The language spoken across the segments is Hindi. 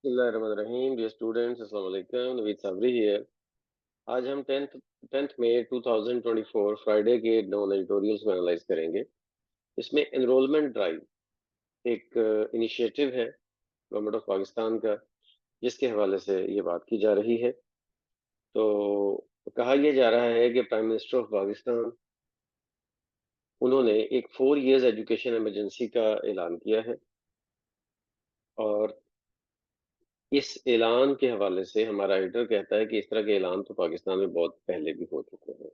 बिस्मिल्लाहिर्रहमानिर्रहीम। डियर स्टूडेंट्स, अस्सलाम वालेकुम। नवीद साबरी हियर। आज हम 10th मई 2024 फ्राइडे के 9 एडिटोरियल्स में एनालाइज करेंगे। इसमें एनरोलमेंट ड्राइव एक इनिशिएटिव है गवर्नमेंट ऑफ पाकिस्तान का, जिसके हवाले से ये बात की जा रही है। तो कहा यह जा रहा है कि प्राइम मिनिस्टर ऑफ पाकिस्तान उन्होंने एक 4 इयर्स एजुकेशन इमरजेंसी का ऐलान किया है, और इस ऐलान के हवाले से हमारा एडिटर कहता है कि इस तरह के ऐलान तो पाकिस्तान में बहुत पहले भी हो चुके हैं,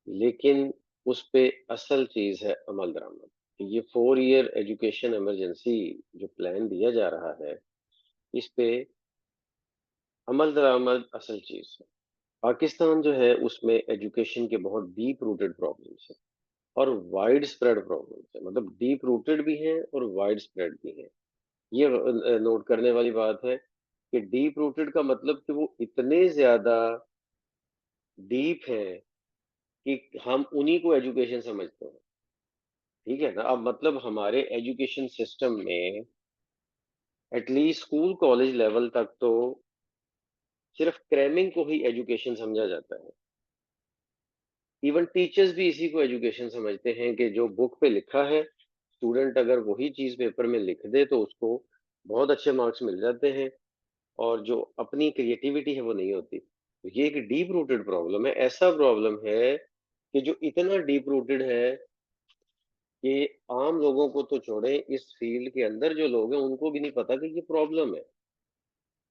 लेकिन उस पे असल चीज है अमल दरामद। ये 4 ईयर एजुकेशन इमरजेंसी जो प्लान दिया जा रहा है, इस पे अमल दरामद असल चीज है। पाकिस्तान जो है उसमें एजुकेशन के बहुत डीप रूटेड प्रॉब्लम्स है और वाइड स्प्रेड प्रॉब्लम्स है। मतलब डीप रूटेड भी हैं और वाइड स्प्रेड भी हैं। ये नोट करने वाली बात है कि डीप रूटेड का मतलब कि वो इतने ज्यादा डीप है कि हम उन्हीं को एजुकेशन समझते हैं। ठीक है ना। अब मतलब हमारे एजुकेशन सिस्टम में एटलीस्ट स्कूल कॉलेज लेवल तक तो सिर्फ क्रैमिंग को ही एजुकेशन समझा जाता है। इवन टीचर्स भी इसी को एजुकेशन समझते हैं कि जो बुक पे लिखा है, स्टूडेंट अगर वही चीज पेपर में लिख दे तो उसको बहुत अच्छे मार्क्स मिल जाते हैं, और जो अपनी क्रिएटिविटी है वो नहीं होती। तो ये एक डीप रूटेड प्रॉब्लम है। ऐसा प्रॉब्लम है कि जो इतना डीप रूटेड है कि आम लोगों को तो छोड़े, इस फील्ड के अंदर जो लोग हैं उनको भी नहीं पता कि ये प्रॉब्लम है।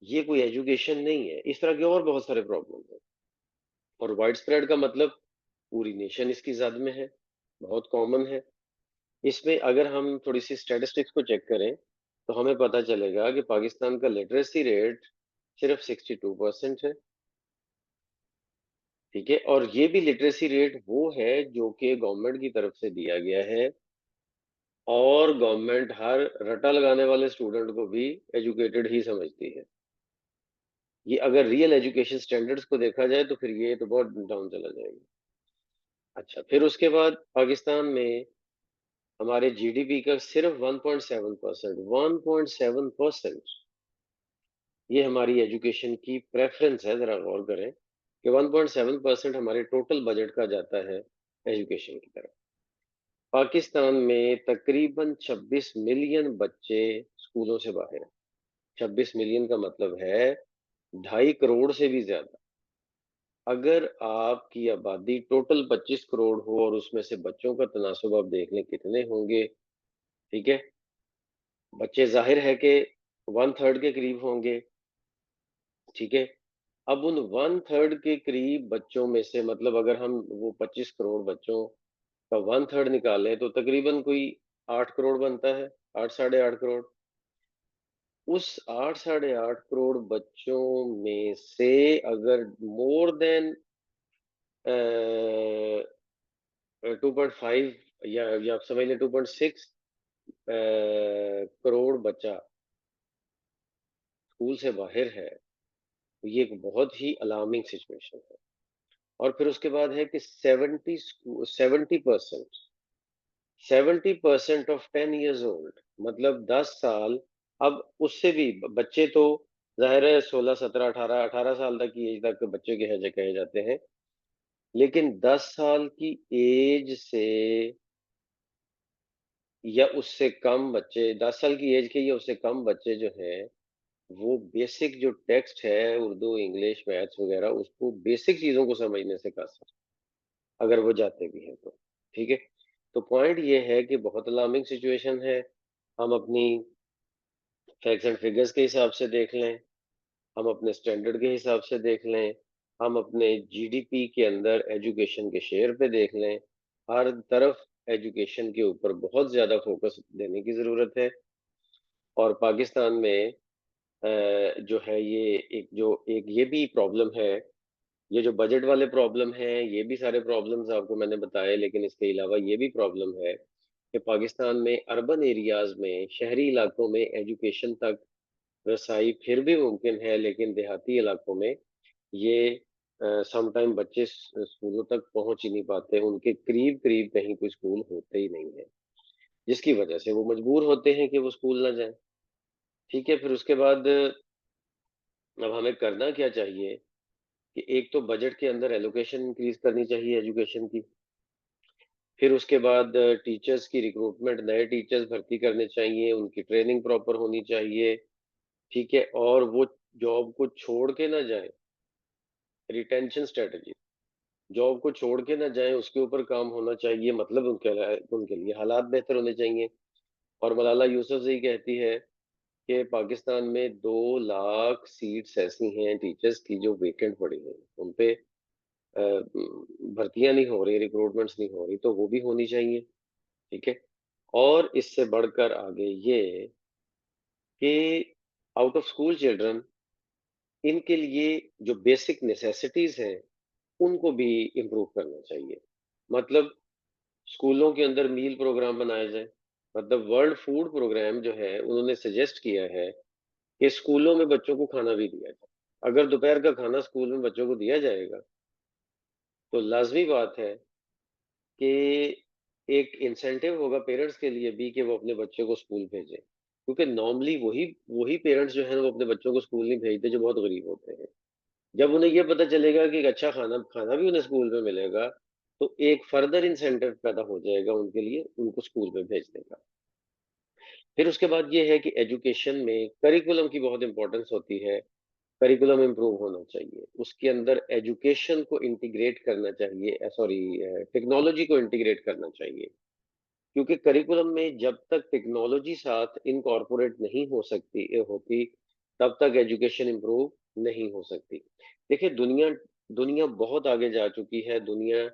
ये कोई एजुकेशन नहीं है। इस तरह के और बहुत सारे प्रॉब्लम है। और वाइड स्प्रेड का मतलब पूरी नेशन इसकी जद में है, बहुत कॉमन है। इसमें अगर हम थोड़ी सी स्टैटिस्टिक्स को चेक करें तो हमें पता चलेगा कि पाकिस्तान का लिटरेसी रेट सिर्फ 62% है। ठीक है। और ये भी लिटरेसी रेट वो है जो कि गवर्नमेंट की तरफ से दिया गया है, और गवर्नमेंट हर रटा लगाने वाले स्टूडेंट को भी एजुकेटेड ही समझती है। ये अगर रियल एजुकेशन स्टैंडर्ड्स को देखा जाए तो फिर ये तो बहुत डाउन चला जाएगा। अच्छा, फिर उसके बाद पाकिस्तान में हमारे जीडीपी का सिर्फ 1.7%, 1.7%, ये हमारी एजुकेशन की प्रेफरेंस है। जरा गौर करें कि 1.7% हमारे टोटल बजट का जाता है एजुकेशन की तरफ। पाकिस्तान में तकरीबन 26 मिलियन बच्चे स्कूलों से बाहर हैं। 26 मिलियन का मतलब है 2.5 करोड़ से भी ज्यादा। अगर आपकी आबादी टोटल 25 करोड़ हो और उसमें से बच्चों का तनासुब आप देख लें कितने होंगे। ठीक है। बच्चे जाहिर है कि 1/3 के करीब होंगे। ठीक है। अब उन 1/3 के करीब बच्चों में से, मतलब अगर हम वो 25 करोड़ बच्चों का 1/3 निकालें तो तकरीबन कोई 8 करोड़ बनता है। 8 साढ़े 8 करोड़। उस 8 साढ़े 8 करोड़ बच्चों में से अगर मोर देन 2.5, या आप समझ लें 2.6 करोड़ बच्चा स्कूल से बाहर है, तो ये एक बहुत ही अलार्मिंग सिचुएशन है। और फिर उसके बाद है कि 70% ऑफ 10 years ओल्ड, मतलब 10 साल। अब उससे भी बच्चे तो जाहिर है 16 17 18 18 साल तक की एज तक के बच्चे कहे जाते हैं, लेकिन 10 साल की एज से या उससे कम बच्चे, 10 साल की एज के या उससे कम बच्चे जो हैं, वो बेसिक जो टेक्स्ट है उर्दू इंग्लिश मैथ्स वगैरह, उसको बेसिक चीजों को समझने से कासिर, अगर वो जाते भी हैं तो। ठीक है। तो पॉइंट ये है कि बहुत अलार्मिंग सिचुएशन है। हम अपनी फैक्ट्स एंड फिगर्स के हिसाब से देख लें, हम अपने स्टैंडर्ड के हिसाब से देख लें, हम अपने जीडीपी के अंदर एजुकेशन के शेयर पे देख लें, हर तरफ एजुकेशन के ऊपर बहुत ज्यादा फोकस देने की जरूरत है। और पाकिस्तान में जो है ये एक ये भी प्रॉब्लम है। ये जो बजट वाले प्रॉब्लम है, ये भी सारे प्रॉब्लम्स आपको मैंने बताए, लेकिन इसके अलावा ये भी प्रॉब्लम है कि पाकिस्तान में अर्बन एरियाज में, शहरी इलाकों में एजुकेशन तक रसाई फिर भी मुमकिन है, लेकिन देहाती इलाकों में ये समटाइम बच्चे स्कूलों तक पहुंच ही नहीं पाते। उनके करीब करीब कहीं कोई स्कूल होते ही नहीं है, जिसकी वजह से वो मजबूर होते हैं कि वो स्कूल ना जाएं। ठीक है, फिर उसके बाद अब हमें करना क्या चाहिए कि एक तो बजट के अंदर एलोकेशन इंक्रीज करनी चाहिए एजुकेशन की। फिर उसके बाद टीचर्स की रिक्रूटमेंट, नए टीचर्स भर्ती करने चाहिए, उनकी ट्रेनिंग प्रॉपर होनी चाहिए, ठीक है? और वो जॉब को छोड़ के ना जाएँ, रिटेंशन स्ट्रैटेजी, जॉब को छोड़ के ना जाएँ, उसके ऊपर काम होना चाहिए, मतलब उनके लिए हालात बेहतर होने चाहिए। और मलाला यूसुफ़ज़ई कहती है कि पाकिस्तान में 2 लाख सीट्स ऐसी हैं टीचर्स की जो वेकेंट पड़ी हैं। उन पे भर्तियाँ नहीं हो रही, रिक्रूटमेंट्स नहीं हो रही, तो वो भी होनी चाहिए, ठीक है? और इससे बढ़कर आगे ये कि आउट ऑफ स्कूल चिल्ड्रन, इनके लिए जो बेसिक नेसेसिटीज़ हैं, उनको भी इम्प्रूव करना चाहिए। मतलब स्कूलों के अंदर मील प्रोग्राम बनाए जाएँ। मतलब वर्ल्ड फूड प्रोग्राम जो है, उन्होंने सजेस्ट किया है कि स्कूलों में बच्चों को खाना भी दिया जाए। अगर दोपहर का खाना स्कूल में बच्चों को दिया जाएगा, तो लाज़मी बात है कि एक इंसेंटिव होगा पेरेंट्स के लिए भी कि वो अपने बच्चों को स्कूल भेजें। क्योंकि नॉर्मली वही वही पेरेंट्स जो हैं वो अपने बच्चों को स्कूल नहीं भेजते जो बहुत गरीब होते हैं। जब उन्हें ये पता चलेगा कि एक अच्छा खाना खाना भी उन्हें स्कूल में मिलेगा, तो एक फर्दर इंसेंटिव पैदा हो जाएगा उनके लिए, उनको स्कूल में भेजने का। फिर उसके बाद ये है कि एजुकेशन में करिकुलम की बहुत इंपॉर्टेंस होती है। करिकुलम इम्प्रूव होना चाहिए। उसके अंदर एजुकेशन को इंटीग्रेट करना चाहिए, सॉरी, टेक्नोलॉजी को इंटीग्रेट करना चाहिए। क्योंकि करिकुलम में जब तक टेक्नोलॉजी साथ इनकॉर्पोरेट नहीं हो सकती होती, तब तक एजुकेशन इम्प्रूव नहीं हो सकती। देखिए, दुनिया दुनिया बहुत आगे जा चुकी है। दुनिया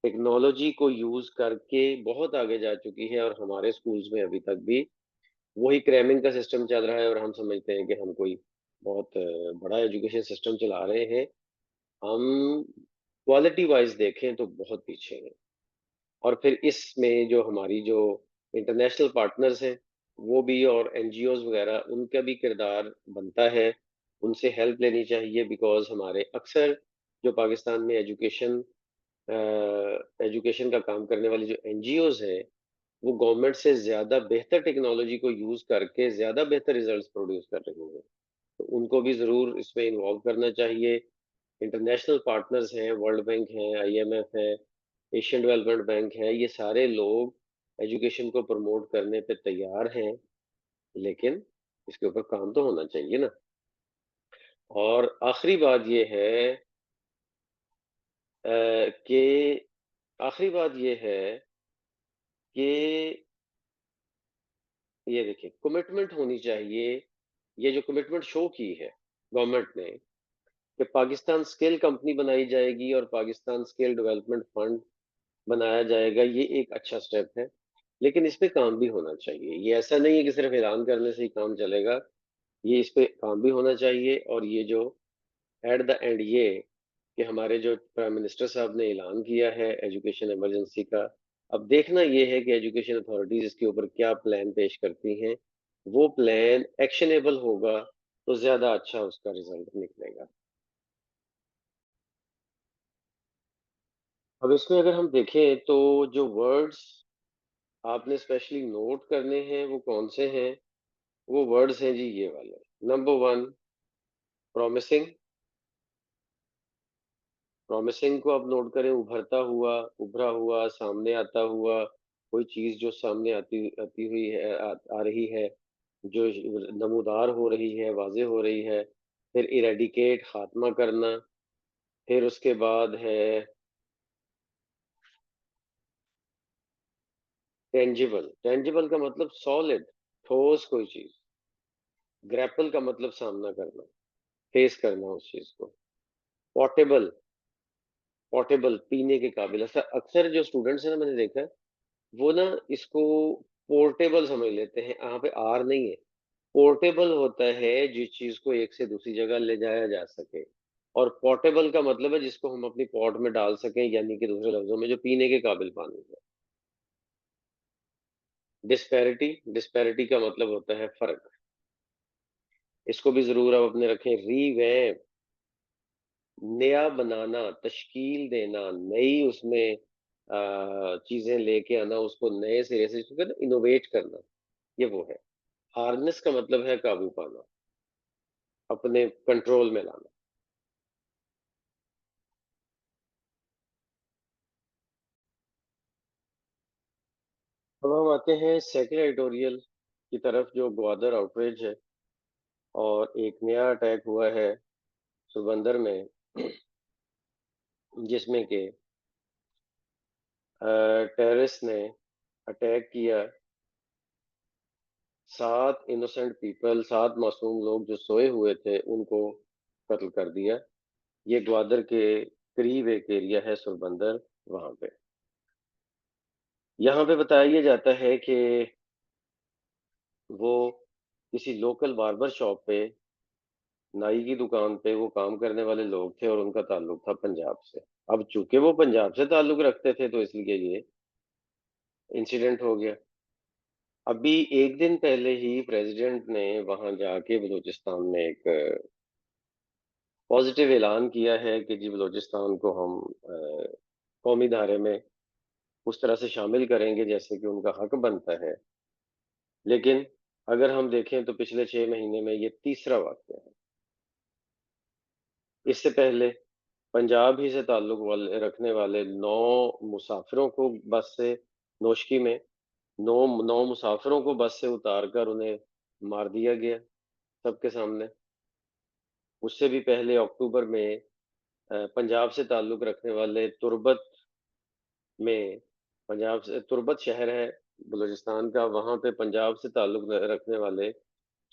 टेक्नोलॉजी को यूज़ करके बहुत आगे जा चुकी है और हमारे स्कूल्स में अभी तक भी वही क्रैमिंग का सिस्टम चल रहा है और हम समझते हैं कि हम कोई बहुत बड़ा एजुकेशन सिस्टम चला रहे हैं। हम क्वालिटी वाइज़ देखें तो बहुत पीछे हैं। और फिर इसमें जो हमारी जो इंटरनेशनल पार्टनर्स हैं, वो भी और एनजीओज़ वगैरह, उनका भी किरदार बनता है। उनसे हेल्प लेनी चाहिए बिकॉज़ हमारे अक्सर जो पाकिस्तान में एजुकेशन का काम करने वाली जो एनजीओज़ हैं, वो गवर्नमेंट से ज़्यादा बेहतर टेक्नोलॉजी को यूज़ करके ज़्यादा बेहतर रिज़ल्ट्स प्रोड्यूस कर रही हैं। तो उनको भी ज़रूर इसमें इन्वॉल्व करना चाहिए। इंटरनेशनल पार्टनर्स हैं, वर्ल्ड बैंक है, आईएमएफ है, एशियन डेवलपमेंट बैंक है, ये सारे लोग एजुकेशन को प्रमोट करने पे तैयार हैं, लेकिन इसके ऊपर काम तो होना चाहिए ना। और आखिरी बात ये है कि आखिरी बात ये है कि ये देखिए, कमिटमेंट होनी चाहिए। ये जो कमिटमेंट शो की है गवर्नमेंट ने कि पाकिस्तान स्किल कंपनी बनाई जाएगी और पाकिस्तान स्किल डेवलपमेंट फंड बनाया जाएगा, ये एक अच्छा स्टेप है। लेकिन इस पे काम भी होना चाहिए। ये ऐसा नहीं है कि सिर्फ ऐलान करने से ही काम चलेगा। ये इस पे काम भी होना चाहिए। और ये जो एट द एंड ये कि हमारे जो प्राइम मिनिस्टर साहब ने ऐलान किया है एजुकेशन इमरजेंसी का, अब देखना ये है कि एजुकेशन अथॉरिटीज इसके ऊपर क्या प्लान पेश करती हैं। वो प्लान एक्शनेबल होगा तो ज़्यादा अच्छा उसका रिज़ल्ट निकलेगा। अब इसमें अगर हम देखें तो जो वर्ड्स आपने स्पेशली नोट करने हैं वो कौन से हैं? वो वर्ड्स हैं जी ये वाले। Number 1, promising. प्रॉमिसिंग को आप नोट करें, उभरता हुआ, उभरा हुआ, सामने आता हुआ, कोई चीज़ जो सामने आती आती हुई है, आ रही है, जो नमूदार हो रही है, वाज़ेह हो रही है। फिर इरेडिकेट, खात्मा करना। फिर उसके बाद है टेंजिबल। टेंजिबल का मतलब सॉलिड, ठोस कोई चीज़। ग्रैपल का मतलब सामना करना, फेस करना उस चीज़ को। पोर्टेबल, पोर्टेबल पीने के काबिल। ऐसा अक्सर जो स्टूडेंट्स हैं ना, मैंने देखा है, वो ना इसको पोर्टेबल समझ लेते हैं। यहाँ पे आर नहीं है। पोर्टेबल होता है जिस चीज को एक से दूसरी जगह ले जाया जा सके। और पोर्टेबल का मतलब है जिसको हम अपनी पॉट में डाल सकें, यानी कि दूसरे लफ्जों में जो पीने के काबिल पानी है। डिस्पैरिटी, डिस्पैरिटी का मतलब होता है फर्क। इसको भी जरूर आप अपने रखें। रीवैम्प, नया बनाना, तश्कील देना, नई उसमें चीजें लेके आना, उसको नए सिरे से, इनोवेट करना, ये वो है। हार्नेस का मतलब है काबू पाना, अपने कंट्रोल में लाना। अब हम आते हैं सेकंड एडिटोरियल की तरफ, जो ग्वादर आउटरीच है। और एक नया अटैक हुआ है सुरबंदर में, जिसमें कि टेररिस्ट ने अटैक किया। 7 इनोसेंट पीपल, 7 मासूम लोग जो सोए हुए थे, उनको कत्ल कर दिया। ये ग्वादर के करीब एक एरिया है सुरबंदर, वहां पे। यहाँ पे बताया ये जाता है कि वो किसी लोकल बार्बर शॉप पे, नाई की दुकान पे वो काम करने वाले लोग थे, और उनका ताल्लुक था पंजाब से। अब चूंकि वो पंजाब से ताल्लुक रखते थे, तो इसलिए ये इंसिडेंट हो गया। अभी एक दिन पहले ही प्रेसिडेंट ने वहां जाके बलूचिस्तान में एक पॉजिटिव ऐलान किया है कि जी बलूचिस्तान को हम कौमी धारे में उस तरह से शामिल करेंगे जैसे कि उनका हक बनता है। लेकिन अगर हम देखें तो पिछले 6 महीने में ये तीसरा वाक़या है। इससे पहले पंजाब ही से ताल्लुक वाले रखने वाले 9 मुसाफिरों को बस से, नोशकी में 9 मुसाफिरों को बस से उतारकर उन्हें मार दिया गया सबके सामने। उससे भी पहले अक्टूबर में पंजाब से ताल्लुक रखने वाले तुर्बत में, पंजाब से तुर्बत शहर है बलूचिस्तान का, वहां पे पंजाब से ताल्लुक रखने वाले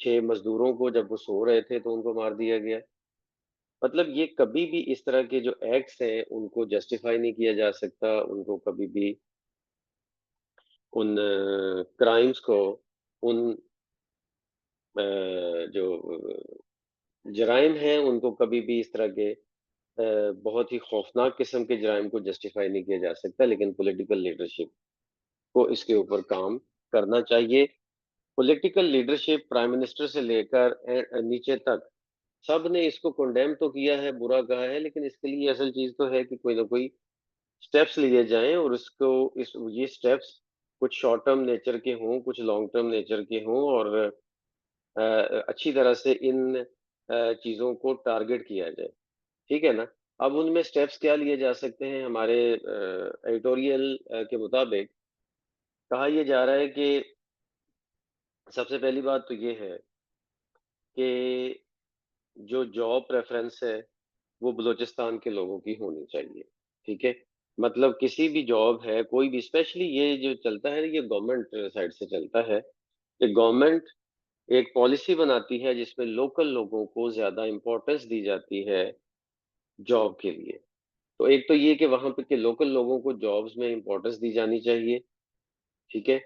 6 मजदूरों को, जब वो सो रहे थे तो उनको मार दिया गया। मतलब ये कभी भी इस तरह के जो एक्ट्स हैं उनको जस्टिफाई नहीं किया जा सकता, उनको कभी भी उन क्राइम्स को, उन जो जराइम हैं उनको कभी भी इस तरह के बहुत ही खौफनाक किस्म के जराइम को जस्टिफाई नहीं किया जा सकता। लेकिन पॉलिटिकल लीडरशिप को इसके ऊपर काम करना चाहिए। पॉलिटिकल लीडरशिप प्राइम मिनिस्टर से लेकर नीचे तक सब ने इसको कंडेम तो किया है, बुरा कहा है, लेकिन इसके लिए असल चीज तो है कि कोई ना कोई स्टेप्स लिए जाएं, और इसको इस ये स्टेप्स कुछ शॉर्ट टर्म नेचर के हों, कुछ लॉन्ग टर्म नेचर के हों, और अच्छी तरह से इन चीजों को टारगेट किया जाए। ठीक है ना? अब उनमें स्टेप्स क्या लिए जा सकते हैं? हमारे एडिटोरियल के मुताबिक कहा यह जा रहा है कि सबसे पहली बात तो ये है कि जो जॉब प्रेफरेंस है वो बलूचिस्तान के लोगों की होनी चाहिए। ठीक है? मतलब किसी भी जॉब है, कोई भी, स्पेशली ये जो चलता है ये गवर्नमेंट साइड से चलता है कि गवर्नमेंट एक पॉलिसी बनाती है जिसमें लोकल लोगों को ज्यादा इंपॉर्टेंस दी जाती है जॉब के लिए। तो एक तो ये कि वहां पे के लोकल लोगों को जॉब्स में इंपॉर्टेंस दी जानी चाहिए। ठीक है?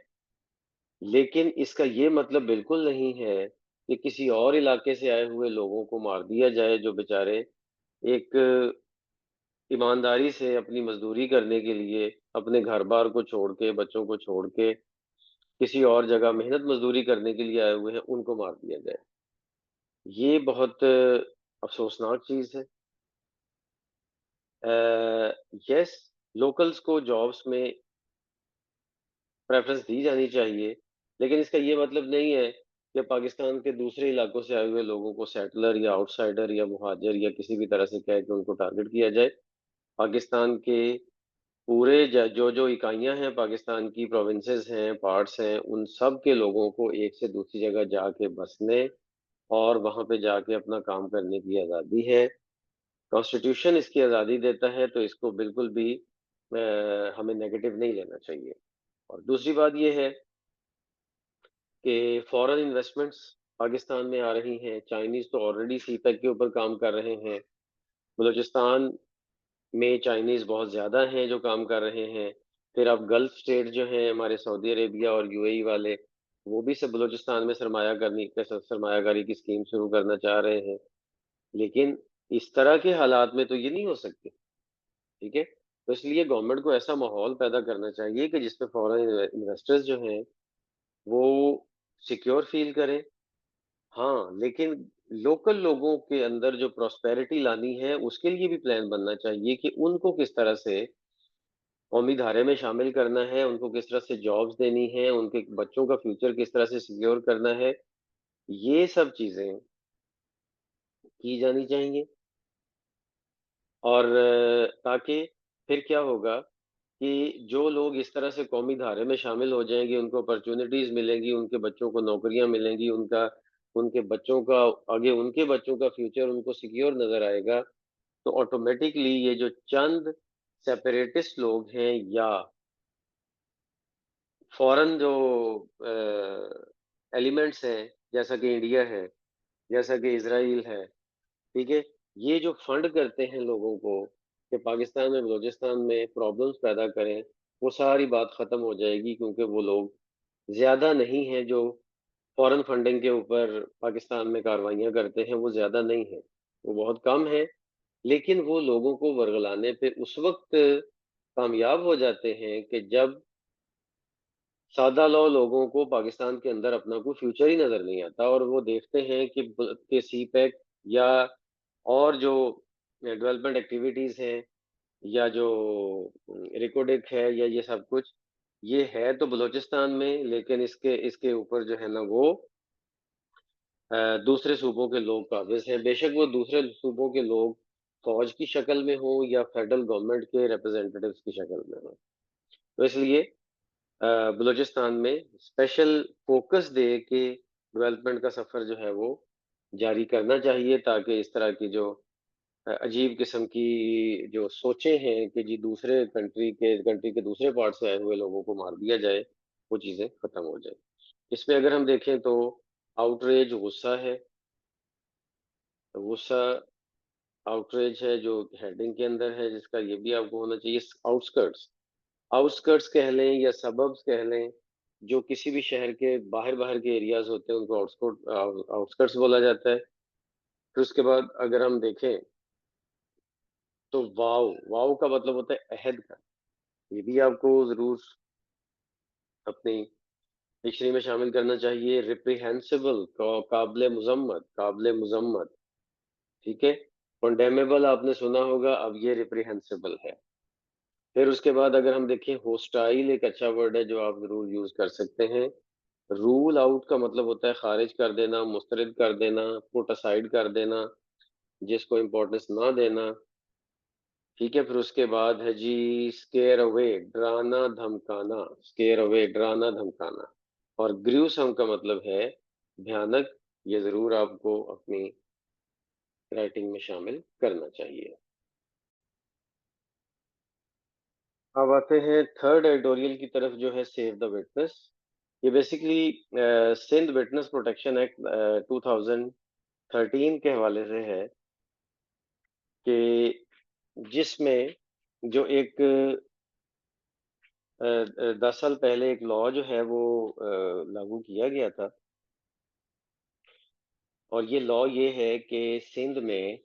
लेकिन इसका ये मतलब बिल्कुल नहीं है कि किसी और इलाके से आए हुए लोगों को मार दिया जाए, जो बेचारे एक ईमानदारी से अपनी मजदूरी करने के लिए अपने घर बार को छोड़ के, बच्चों को छोड़ के किसी और जगह मेहनत मजदूरी करने के लिए आए हुए हैं, उनको मार दिया जाए। ये बहुत अफसोसनाक चीज है। यस, लोकल्स को जॉब्स में प्रेफरेंस दी जानी चाहिए, लेकिन इसका ये मतलब नहीं है कि पाकिस्तान के दूसरे इलाकों से आए हुए लोगों को सेटलर या आउटसाइडर या मुहाजिर या किसी भी तरह से कह के उनको टारगेट किया जाए। पाकिस्तान के पूरे जो जो इकाइयां हैं, पाकिस्तान की प्रोविंसेस हैं, पार्ट्स हैं, उन सब के लोगों को एक से दूसरी जगह जाके बसने और वहां पे जाके अपना काम करने की आज़ादी है। कॉन्स्टिट्यूशन इसकी आज़ादी देता है, तो इसको बिल्कुल भी हमें नेगेटिव नहीं लेना चाहिए। और दूसरी बात यह है कि फॉरेन इन्वेस्टमेंट्स पाकिस्तान में आ रही हैं। चाइनीज तो ऑलरेडी सीपेक के ऊपर काम कर रहे हैं। बलूचिस्तान में चाइनीज बहुत ज्यादा हैं जो काम कर रहे हैं। फिर अब गल्फ स्टेट जो हैं हमारे, सऊदी अरेबिया और यूएई वाले, वो भी सब बलूचिस्तान में सरमायाकारी की स्कीम शुरू करना चाह रहे हैं। लेकिन इस तरह के हालात में तो ये नहीं हो सकती। ठीक है? तो इसलिए गवर्नमेंट को ऐसा माहौल पैदा करना चाहिए कि जिसपे फॉरेन इन्वेस्टर्स जो हैं वो सिक्योर फील करें। हाँ, लेकिन लोकल लोगों के अंदर जो प्रॉस्पेरिटी लानी है, उसके लिए भी प्लान बनना चाहिए कि उनको किस तरह से कौमी धारे में शामिल करना है, उनको किस तरह से जॉब्स देनी है, उनके बच्चों का फ्यूचर किस तरह से सिक्योर करना है, ये सब चीज़ें की जानी चाहिए। और ताकि फिर क्या होगा कि जो लोग इस तरह से कौमी धारे में शामिल हो जाएँगे, उनको अपॉर्च्युनिटीज़ मिलेंगी, उनके बच्चों को नौकरियाँ मिलेंगी, उनके बच्चों का आगे उनके बच्चों का फ्यूचर उनको सिक्योर नज़र आएगा, तो ऑटोमैटिकली ये जो चंद सेपरेटिस्ट लोग हैं या फॉरेन जो एलिमेंट्स हैं, जैसा कि इंडिया है, जैसा कि इज़राइल है, ठीक है? ये जो फंड करते हैं लोगों को कि पाकिस्तान में, बलूचिस्तान में प्रॉब्लम्स पैदा करें, वो सारी बात ख़त्म हो जाएगी क्योंकि वो लोग ज़्यादा नहीं हैं जो फॉरेन फंडिंग के ऊपर पाकिस्तान में कार्रवाइयाँ करते हैं, वो ज़्यादा नहीं हैं। वो बहुत कम हैं, लेकिन वो लोगों को वर्गलाने पे उस वक़्त कामयाब हो जाते हैं कि जब सादा लौ लोगों को पाकिस्तान के अंदर अपना कोई फ्यूचर ही नज़र नहीं आता और वो देखते हैं कि सीपैक या और जो डेवलपमेंट एक्टिविटीज़ हैं या जो रिकोडेक है या ये सब कुछ, ये है तो बलूचिस्तान में, लेकिन इसके इसके ऊपर जो है ना वो दूसरे सूबों के लोग काबिज़ हैं। बेशक वो दूसरे सूबों के लोग फ़ौज की शक्ल में हों या फेडरल गवर्नमेंट के रिप्रेजेंटेटिव्स की शक्ल में हों। तो इसलिए बलूचिस्तान में स्पेशल फोकस दे के डेवलपमेंट का सफ़र जो है वो जारी करना चाहिए ताकि इस तरह की जो अजीब किस्म की जो सोचें हैं कि जी दूसरे कंट्री के दूसरे पार्ट से आए हुए लोगों को मार दिया जाए, वो चीज़ें ख़त्म हो जाए। इसमें अगर हम देखें तो आउटरेज गुस्सा है, गुस्सा आउटरेज है जो हेडिंग के अंदर है जिसका ये भी आपको होना चाहिए आउटस्कर्ट्स आउटस्कर्ट्स कह लें या सबब्स कह लें, जो किसी भी शहर के बाहर-बाहर के एरियाज़ होते हैं उनको आउटस्कर्ट्स बोला जाता है। फिर उसके बाद अगर हम देखें तो वाव, वाव का मतलब होता है अहद का। ये भी आपको ज़रूर अपनी डिक्शनरी में शामिल करना चाहिए। रिप्रीहेंसिबल काबिल मुज़म्मत, ठीक है? कंडेमेबल आपने सुना होगा, अब ये रिप्रीहेंसिबल है। फिर उसके बाद अगर हम देखें होस्टाइल एक अच्छा वर्ड है जो आप ज़रूर यूज़ कर सकते हैं। रूल आउट का मतलब होता है खारिज कर देना, मुस्तरद कर देना, पुट असाइड कर देना, जिसको इम्पोर्टेंस ना देना, ठीक है? फिर उसके बाद है जी स्केयर अवे, डराना धमकाना, स्केयर अवे डराना धमकाना। और ग्रूसम का मतलब है भयानक, ये ज़रूर आपको अपनी राइटिंग में शामिल करना चाहिए। अब आते हैं थर्ड एडिटोरियल की तरफ जो है सेव द विटनेस। ये basically Sindh witness protection act 2013 के हवाले से है कि जिसमें जो एक 10 साल पहले एक लॉ जो है वो लागू किया गया था और ये लॉ ये है कि सिंध में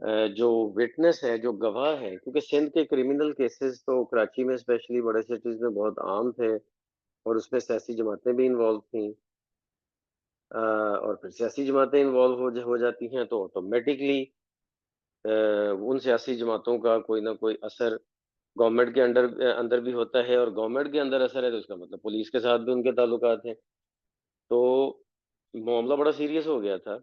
जो विटनेस है, जो गवाह है, क्योंकि सिंध के क्रिमिनल केसेस तो कराची में स्पेशली बड़े सिटीज में बहुत आम थे और उसमें सियासी जमातें भी इन्वॉल्व थीं। और फिर सियासी जमातें इन्वॉल्व हो जाती हैं तो ऑटोमेटिकली उन सियासी जमातों का कोई ना कोई असर गवर्नमेंट के अंदर भी होता है और गवर्नमेंट के अंदर असर है तो इसका मतलब पुलिस के साथ भी उनके ताल्लुकात हैं। तो मामला बड़ा सीरियस हो गया था।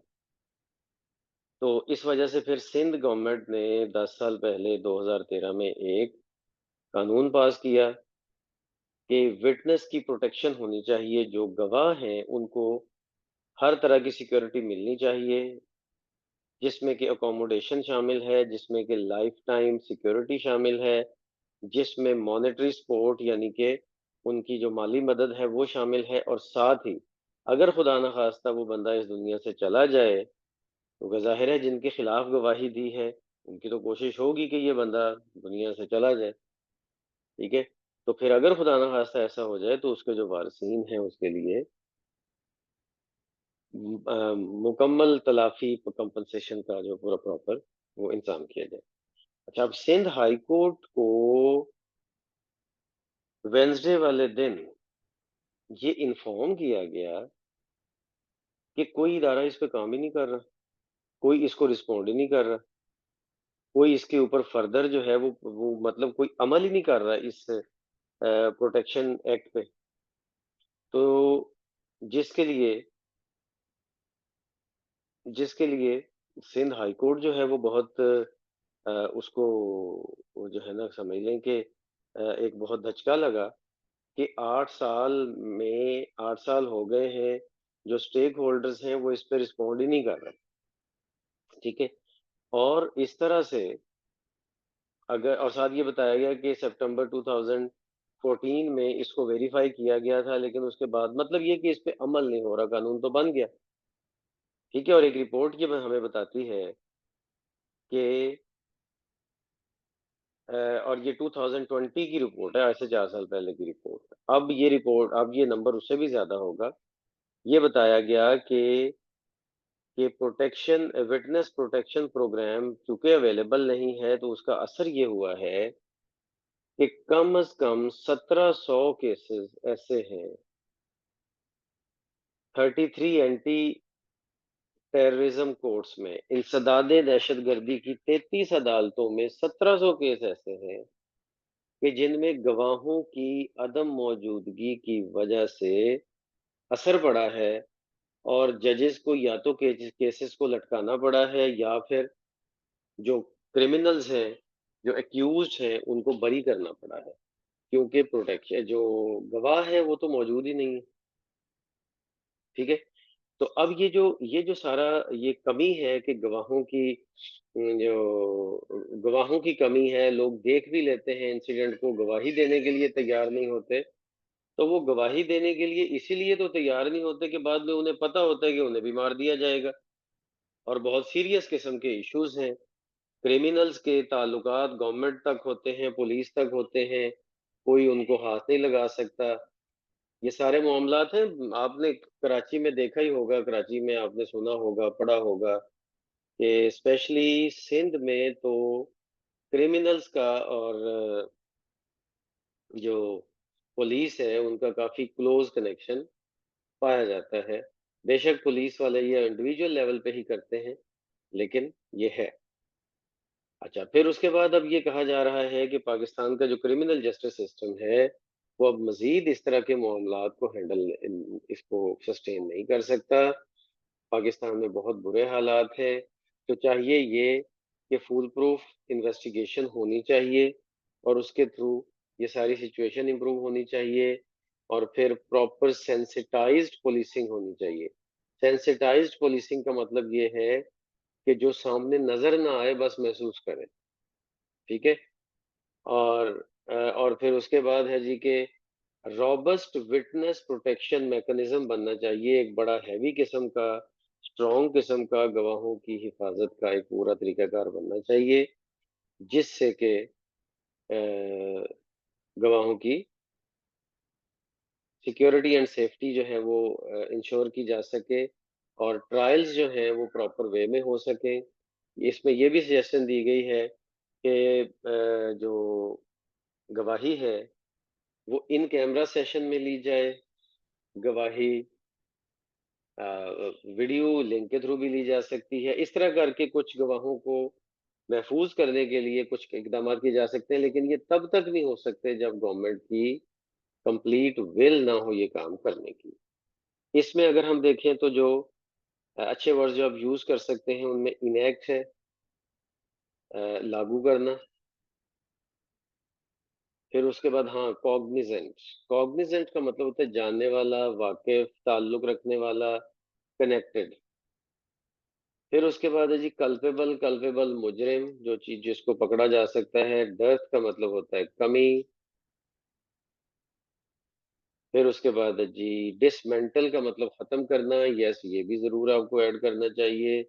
तो इस वजह से फिर सिंध गवर्नमेंट ने 10 साल पहले 2013 में एक कानून पास किया कि विटनेस की प्रोटेक्शन होनी चाहिए। जो गवाह हैं उनको हर तरह की सिक्योरिटी मिलनी चाहिए, जिसमें कि अकोमोडेशन शामिल है, जिसमें कि लाइफ टाइम सिक्योरिटी शामिल है, जिसमें मॉनेटरी सपोर्ट यानी कि उनकी जो माली मदद है वो शामिल है और साथ ही अगर खुदा न खास्ता वो बंदा इस दुनिया से चला जाए तो ज़ाहिर है जिनके खिलाफ गवाही दी है उनकी तो कोशिश होगी कि ये बंदा दुनिया से चला जाए, ठीक है? तो फिर अगर खुदा न खास्ता ऐसा हो जाए तो उसके जो वारसीन हैं उसके लिए मुकम्मल तलाफी कंपनसेशन का जो पूरा प्रॉपर वो इंतजाम किया जाए। अच्छा, अब सिंध हाई कोर्ट को वेडनेसडे वाले दिन ये इन्फॉर्म किया गया कि कोई इदारा इस पे काम ही नहीं कर रहा, कोई इसको रिस्पॉन्ड ही नहीं कर रहा, कोई इसके ऊपर फर्दर जो है वो मतलब कोई अमल ही नहीं कर रहा इस प्रोटेक्शन एक्ट पे। तो जिसके लिए जिसके लिए सिंध हाई कोर्ट जो है वो बहुत उसको वो जो है ना समझ लें कि एक बहुत धचका लगा कि 8 साल में 8 साल हो गए हैं, जो स्टेक होल्डर्स हैं वो इस पे रिस्पॉन्ड ही नहीं कर रहे, ठीक है? और इस तरह से अगर और साथ ये बताया गया कि सितंबर 2014 में इसको वेरीफाई किया गया था, लेकिन उसके बाद मतलब ये कि इस पे अमल नहीं हो रहा, कानून तो बन गया, ठीक है? और एक रिपोर्ट ये हमें बताती है कि और ये 2020 की रिपोर्ट है, आज से 4 साल पहले की रिपोर्ट। अब ये नंबर उससे भी ज़्यादा होगा। ये बताया गया कि विटनेस प्रोटेक्शन प्रोग्राम चूँकि अवेलेबल नहीं है, तो उसका असर ये हुआ है कि कम से कम 1700 केसेस ऐसे हैं, 33 एंटी टेररिज्म कोर्ट्स में, इंसदाद दहशतगर्दी की 33 अदालतों में 1700 केस ऐसे हैं कि जिनमें गवाहों की अदम मौजूदगी की वजह से असर पड़ा है और जजेस को या तो केसेस को लटकाना पड़ा है या फिर जो क्रिमिनल्स हैं, जो एक्यूज्ड हैं, उनको बरी करना पड़ा है, क्योंकि प्रोटेक्शन जो गवाह है वो तो मौजूद ही नहीं है, ठीक है? तो अब ये जो सारा ये कमी है कि गवाहों की कमी है, लोग देख भी लेते हैं इंसिडेंट को, गवाही देने के लिए तैयार नहीं होते। तो वो गवाही देने के लिए इसीलिए तो तैयार नहीं होते कि बाद में उन्हें पता होता है कि उन्हें भी मार दिया जाएगा, और बहुत सीरियस किस्म के इश्यूज हैं। क्रिमिनल्स के ताल्लुकात गवर्नमेंट तक होते हैं, पुलिस तक होते हैं, कोई उनको हाथ नहीं लगा सकता। ये सारे मामलात हैं, आपने कराची में देखा ही होगा, कराची में आपने सुना होगा, पढ़ा होगा कि स्पेशली सिंध में तो क्रिमिनल्स का और जो पुलिस है उनका काफ़ी क्लोज़ कनेक्शन पाया जाता है। बेशक पुलिस वाले ये इंडिविजुअल लेवल पे ही करते हैं, लेकिन ये है। अच्छा, फिर उसके बाद अब ये कहा जा रहा है कि पाकिस्तान का जो क्रिमिनल जस्टिस सिस्टम है, वो अब मज़ीद इस तरह के मामलात को इसको सस्टेन नहीं कर सकता। पाकिस्तान में बहुत बुरे हालात हैं, तो चाहिए ये कि फूल प्रूफ इन्वेस्टिगेशन होनी चाहिए और उसके थ्रू ये सारी सिचुएशन इम्प्रूव होनी चाहिए, और फिर प्रॉपर सेंसिटाइज्ड पुलिसिंग होनी चाहिए। सेंसिटाइज्ड पुलिसिंग का मतलब ये है कि जो सामने नज़र ना आए बस महसूस करें, ठीक है? और और फिर उसके बाद है जी कि रॉबस्ट विटनेस प्रोटेक्शन मैकेनिज्म बनना चाहिए, एक बड़ा हैवी किस्म का, स्ट्रॉन्ग किस्म का गवाहों की हिफाजत का एक पूरा तरीकाकार बनना चाहिए, जिससे कि गवाहों की सिक्योरिटी एंड सेफ्टी जो है वो इंश्योर की जा सके और ट्रायल्स जो हैं वो प्रॉपर वे में हो सकें। इसमें ये भी सजेशन दी गई है कि जो गवाही है वो इन कैमरा सेशन में ली जाए, गवाही वीडियो लिंक के थ्रू भी ली जा सकती है। इस तरह करके कुछ गवाहों को महफूज करने के लिए कुछ इकदाम किए जा सकते हैं, लेकिन ये तब तक नहीं हो सकते जब गवर्नमेंट की कंप्लीट विल ना हो ये काम करने की। इसमें अगर हम देखें तो जो अच्छे वर्ड जो आप यूज कर सकते हैं उनमें इनएक्ट है, लागू करना। फिर उसके बाद हाँ, कॉग्निजेंट। कॉग्निजेंट का मतलब होता है जानने वाला, वाकिफ, ताल्लुक रखने वाला, कनेक्टेड। फिर उसके बाद है जी कल्पेबल। कल्पेबल मुजरिम, जो चीज जिसको पकड़ा जा सकता है। डर्थ का मतलब होता है कमी। फिर उसके बाद है जी डिसमेंटल का मतलब खत्म करना। यस, ये भी जरूर आपको ऐड करना चाहिए।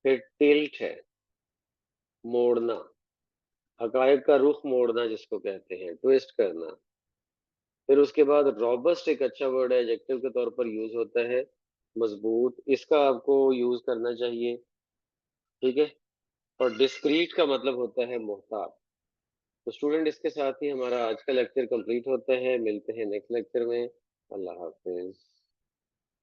फिर टिल्ट है, मोड़ना, हकायक का रुख मोड़ना जिसको कहते हैं, ट्विस्ट करना। फिर उसके बाद रॉबस्ट एक अच्छा वर्ड है, एडजेक्टिव के तौर पर यूज होता है, मजबूत। इसका आपको यूज करना चाहिए, ठीक है? और डिस्क्रीट का मतलब होता है मोहतात। तो स्टूडेंट, इसके साथ ही हमारा आज का लेक्चर कंप्लीट होता है। मिलते हैं नेक्स्ट लेक्चर में। अल्लाह हाफिज।